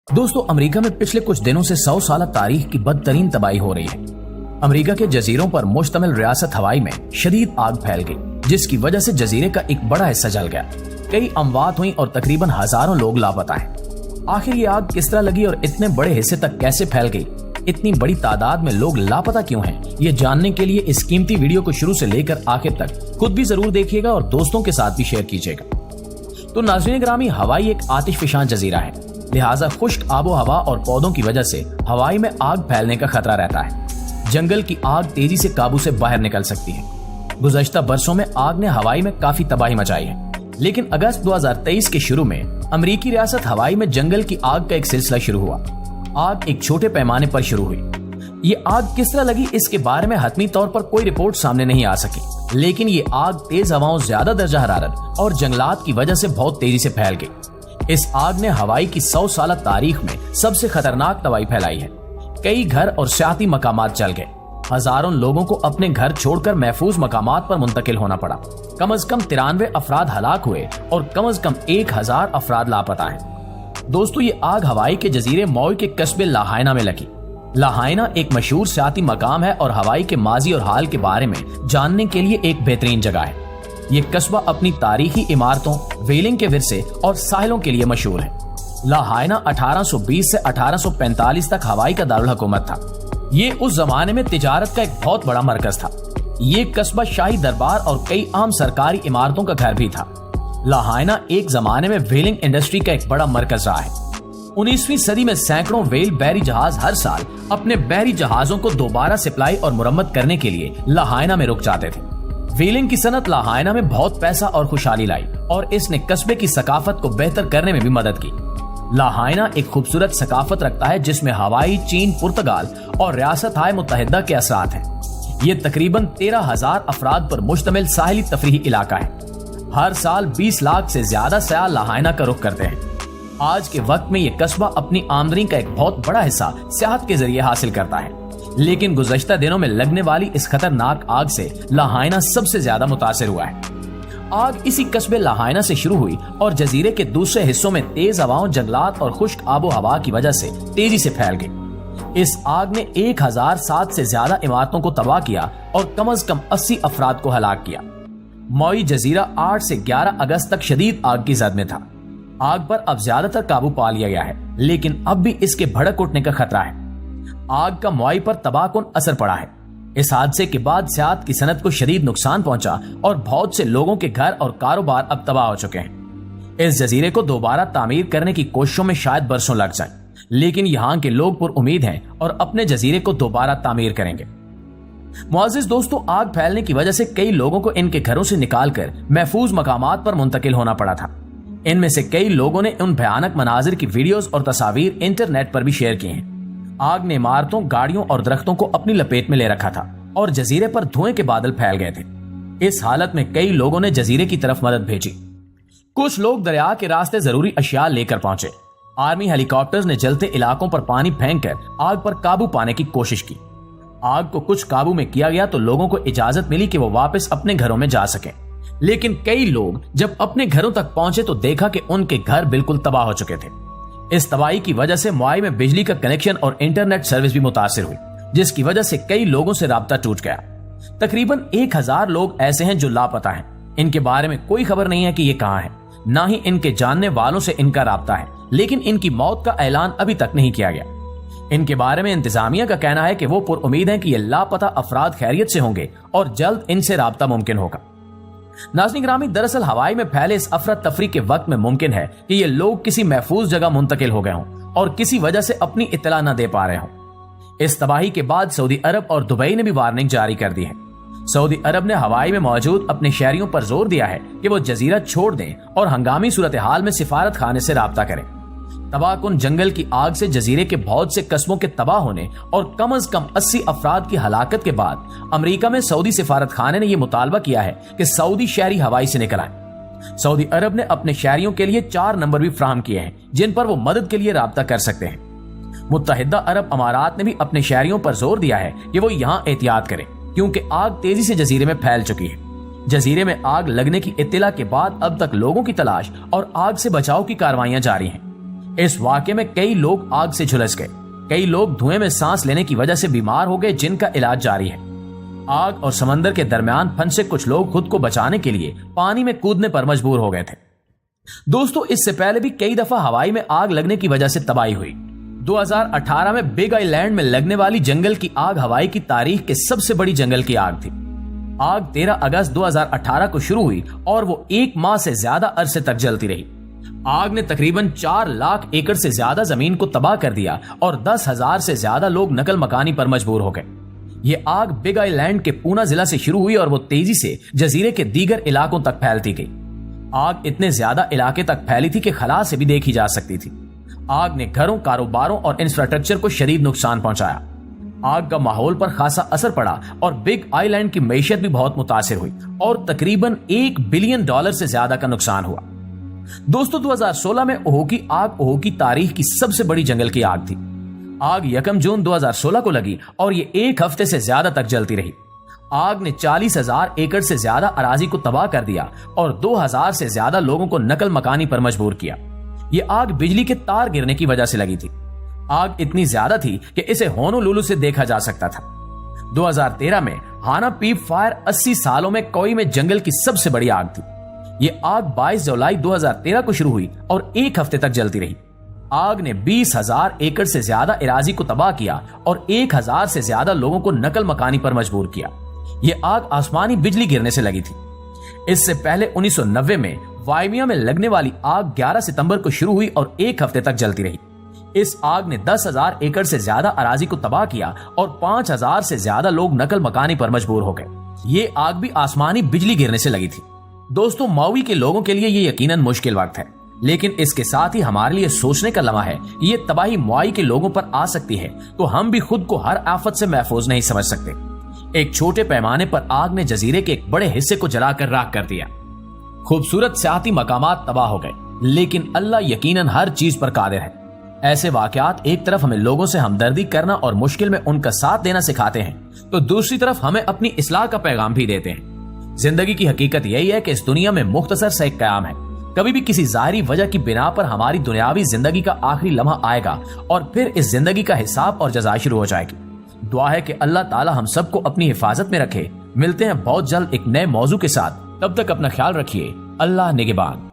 दोस्तों, अमेरिका में पिछले कुछ दिनों से 100 साल तारीख की बदतरीन तबाही हो रही है। अमेरिका के जजीरों पर मुश्तमिल रियासत हवाई में शदीद आग फैल गई, जिसकी वजह से जजीरे का एक बड़ा हिस्सा जल गया। कई अमवात हुई और तकरीबन हजारों लोग लापता हैं। आखिर ये आग किस तरह लगी और इतने बड़े हिस्से तक कैसे फैल गई? इतनी बड़ी तादाद में लोग लापता क्यों हैं? ये जानने के लिए इस कीमती वीडियो को शुरू से लेकर आखिर तक खुद भी जरूर देखिएगा और दोस्तों के साथ भी शेयर कीजिएगा। तो नाज़रीन ग्रामी, हवाई एक आतिशफशान जजीरा है, लिहाजा खुश्क आबो हवा और पौधों की वजह से हवाई में आग फैलने का खतरा रहता है। जंगल की आग तेजी से काबू से बाहर निकल सकती है। गुज़श्ता बरसों में आग ने हवाई में काफी तबाही मचाई है, लेकिन अगस्त 2023 के शुरू में अमेरिकी रियासत हवाई में जंगल की आग का एक सिलसिला शुरू हुआ। आग एक छोटे पैमाने पर शुरू हुई। ये आग किस तरह लगी, इसके बारे में हतमी तौर पर कोई रिपोर्ट सामने नहीं आ सकी, लेकिन ये आग तेज हवाओं, ज्यादा दर्जा हरारत और जंगलात की वजह से बहुत तेजी से फैल गई। इस आग ने हवाई की 100 साल तारीख में सबसे खतरनाक तबाही फैलाई है। कई घर और सियाती मकामात जल गए। हजारों लोगों को अपने घर छोड़कर महफूज मकामात पर मुंतकिल होना पड़ा। कम से कम 93 अफराद हलाक हुए और कम से कम 1000 अफराद लापता हैं। दोस्तों, ये आग हवाई के जजीरे मौई के कस्बे लाहाइना में लगी। लाहाइना एक मशहूर सियाती मकाम है और हवाई के माजी और हाल के बारे में जानने के लिए एक बेहतरीन जगह है। ये कस्बा अपनी तारीखी इमारतों, व्हेलिंग के विरसे और साहिलों के लिए मशहूर है। लाहाइना 1820 से 1845 तक हवाई का दारुल हुकूमत था। ये उस जमाने में तिजारत का एक बहुत बड़ा मरकज था। ये कस्बा शाही दरबार और कई आम सरकारी इमारतों का घर भी था। लाहाइना एक जमाने में व्हेलिंग इंडस्ट्री का एक बड़ा मरकज रहा है। 19वीं सदी में सैकड़ों व्हेल बहरी जहाज हर साल अपने बहरी जहाजों को दोबारा सप्लाई और मुरम्मत करने के लिए लाहाइना में रुक जाते थे। व्हेलिंग की सनत लाहाइना में बहुत पैसा और खुशहाली लाई और इसने कस्बे की सकाफत को बेहतर करने में भी मदद की। लाहाइना एक खूबसूरत सकाफत रखता है जिसमें हवाई, चीन, पुर्तगाल और रियासत हाय मुत्तहिदा के असरात हैं। ये तकरीबन 13,000 अफराद पर मुश्तमिल साहिली तफरीही इलाका है। हर साल 20 लाख से ज्यादा सयाह लाहाइना का रुख करते हैं। आज के वक्त में ये कस्बा अपनी आमदनी का एक बहुत बड़ा हिस्सा सियाहत के जरिए हासिल करता है, लेकिन गुज़श्ता दिनों में लगने वाली इस खतरनाक आग से लाहाइना सबसे ज्यादा मुतासिर हुआ है। आग इसी कस्बे लाहाइना से शुरू हुई और जजीरे के दूसरे हिस्सों में तेज हवाओं, जंगलात और खुश्क आबो हवा की वजह से तेजी से फैल गई। इस आग ने 1007 से ज्यादा इमारतों को तबाह किया और कम से कम 80 अफराद को हलाक किया। मौई जजीरा 8 से 11 अगस्त तक शदीद आग की जद में था। आग पर अब ज्यादातर काबू पा लिया गया है, लेकिन अब भी इसके भड़क उठने का खतरा है। आग का मौई पर तबाहकुन असर पड़ा है। इस हादसे के बाद सियाहत की सनत को शदीद नुकसान पहुंचा और बहुत से लोगों के घर और कारोबार अब तबाह हो चुके हैं। इस जजीरे को दोबारा तामीर करने की कोशिशों में शायद बरसों लग जाए, लेकिन यहाँ के लोग पुरउम्मीद हैं और अपने जजीरे को दोबारा तामीर करेंगे। मुअज़्ज़िज़ दोस्तों, आग फैलने की वजह से कई लोगों को इनके घरों से निकालकर महफूज मकामात पर मुंतकिल होना पड़ा था। इनमें से कई लोगों ने उन भयानक मनाजिर की वीडियोस और तस्वीर इंटरनेट पर भी शेयर की हैं। आग ने इमारतों, गाड़ियों और दरख्तों को अपनी लपेट में ले रखा था और जजीरे पर धुएं के बादल फैल गए थे। इस हालत में कई लोगों ने जजीरे की तरफ मदद भेजी। कुछ लोग दरिया के रास्ते जरूरी अशिया लेकर पहुंचे। आर्मी हेलीकॉप्टर्स ने जलते इलाकों पर पानी फेंककर आग पर काबू पाने की कोशिश की। आग को कुछ काबू में किया गया तो लोगों को इजाजत मिली कि वो वापस अपने घरों में जा सके, लेकिन कई लोग जब अपने घरों तक पहुंचे तो देखा कि उनके घर बिल्कुल तबाह हो चुके थे। इस तबाही की वजह से मुआई में बिजली का कनेक्शन और इंटरनेट सर्विस भी मुतासिर हुई, जिसकी वजह से कई लोगों से राब्ता टूट गया। तकरीबन 1000 लोग ऐसे हैं जो लापता हैं। इनके बारे में कोई खबर नहीं है कि ये कहां है, ना ही इनके जानने वालों से इनका राब्ता है, लेकिन इनकी मौत का ऐलान अभी तक नहीं किया गया। इनके बारे में इंतजामिया का कहना है कि वो पुरउम्मीद है कि ये लापता अफराद खैरियत से होंगे और जल्द इनसे राब्ता मुमकिन होगा। नाज़रीन ग्रामी, दरअसल हवाई में फैले इस अफरा तफरी के वक्त में मुमकिन है कि ये लोग किसी महफूज जगह मुंतकिल हो गए हों और किसी वजह से अपनी इत्तला न दे पा रहे हों। इस तबाही के बाद सऊदी अरब और दुबई ने भी वार्निंग जारी कर दी है। सऊदी अरब ने हवाई में मौजूद अपने शहरियों पर जोर दिया है कि वो जजीरा छोड़ दें और हंगामी सूरत हाल में सिफारत खाने से राब्ता करें। तबाहकुन जंगल की आग से जजीरे के बहुत से कस्बों के तबाह होने और कम से कम 80 अफराद की हलाकत के बाद अमेरिका में सऊदी सिफारत खाने ने यह मुतालबा किया है कि सऊदी शहरी हवाई से निकल आए। सऊदी अरब ने अपने शहरियों के लिए 4 नंबर भी फ्राहम किए हैं जिन पर वो मदद के लिए राब्ता कर सकते हैं। मुत्तहिदा अरब अमारात ने भी अपने शहरियों पर जोर दिया है कि वो यहाँ एहतियात करें, क्योंकि आग तेजी से जजीरे में फैल चुकी है। जजीरे में आग लगने की इत्तला के बाद अब तक लोगों की तलाश और आग से बचाव की कार्रवाइयां जारी हैं। इस वाकये में कई लोग आग से झुलस गए, कई लोग धुएं में सांस लेने की वजह से बीमार हो गए, जिनका इलाज जारी है। आग और समंदर के दरमियान फंसे कुछ लोग खुद को बचाने के लिए पानी में कूदने पर मजबूर हो गए थे। दोस्तों, इससे पहले भी कई दफा हवाई में आग लगने की वजह से तबाही हुई। 2018 में बिग आइलैंड में लगने वाली जंगल की आग हवाई की तारीख के सबसे बड़ी जंगल की आग थी। आग 13 अगस्त 2018 को शुरू हुई और वो 1 माह से ज्यादा अरसे तक जलती रही। आग ने तकरीबन 4 लाख एकड़ से ज्यादा जमीन को तबाह कर दिया और 10,000 से ज्यादा लोग नकल मकानी पर मजबूर हो गए। ये आग बिग आइलैंड के पूना जिला से शुरू हुई और वो तेजी से जजीरे के दीगर इलाकों तक फैलती गई। आग इतने ज्यादा इलाके तक फैली थी कि खला से भी देखी जा सकती थी। आग ने घरों, कारोबारों और इंफ्रास्ट्रक्चर को शदीद नुकसान पहुंचाया। आग का माहौल पर खासा असर पड़ा और बिग आइलैंड की मईशत भी बहुत मुतासिर हुई और तकरीबन $1 बिलियन से ज्यादा का नुकसान हुआ। दोस्तों, 2016 में ओहो की आग ओहो की तारीख की सबसे बड़ी जंगल की आग थी। आग 1 जून 2016 को लगी और ये 1 हफ्ते से ज्यादा तक जलती रही। आग ने 40,000 एकड़ से ज्यादा अराजी को तबाह कर दिया और 2,000 से ज्यादा लोगों को नकल मकानी पर मजबूर किया। ये आग बिजली के तार गिरने की वजह से लगी थी। आग इतनी ज्यादा थी कि इसे होनोलुलु से देखा जा सकता था। 2013 में हाना पीप फायर 80 सालों में कोई में जंगल की सबसे बड़ी आग थी। ये आग 22 जुलाई 2013 को शुरू हुई और 1 हफ्ते तक जलती रही। आग ने 20,000 एकड़ से ज्यादा इराजी को तबाह किया और 1,000 से ज्यादा लोगों को नकल मकानी पर मजबूर किया। ये आग आसमानी बिजली गिरने से लगी थी। इससे पहले 1990 में वायमिया में लगने वाली आग 11 सितंबर को शुरू हुई और 1 हफ्ते तक जलती रही। इस आग ने 10,000 एकड़ से ज्यादा अराजी को तबाह किया और 5,000 से ज्यादा लोग नकल मकानी पर मजबूर हो गए। ये आग भी आसमानी बिजली गिरने से लगी थी। दोस्तों, माउई के लोगों के लिए ये यकीनन मुश्किल वक्त है, लेकिन इसके साथ ही हमारे लिए सोचने का लम्हा है कि ये तबाही माउई के लोगों पर आ सकती है तो हम भी खुद को हर आफत से महफूज नहीं समझ सकते। एक छोटे पैमाने पर आग ने जजीरे के एक बड़े हिस्से को जलाकर राख कर दिया। खूबसूरत सियाती मकामात तबाह हो गए, लेकिन अल्लाह यकीनन हर चीज पर कादिर है। ऐसे वाकयात एक तरफ हमें लोगों से हमदर्दी करना और मुश्किल में उनका साथ देना सिखाते हैं, तो दूसरी तरफ हमें अपनी इस्लाह का पैगाम भी देते हैं। जिंदगी की हकीकत यही है कि इस दुनिया में मुख्तसर सा एक कयाम है। कभी भी किसी जाहिरी वजह की बिना पर हमारी दुनियावी जिंदगी का आखिरी लम्हा आएगा और फिर इस जिंदगी का हिसाब और जज़ा शुरू हो जाएगी। दुआ है कि अल्लाह ताला हम सबको अपनी हिफाजत में रखे। मिलते हैं बहुत जल्द एक नए मौजू के साथ। तब तक अपना ख्याल रखिए। अल्लाह निगहबान।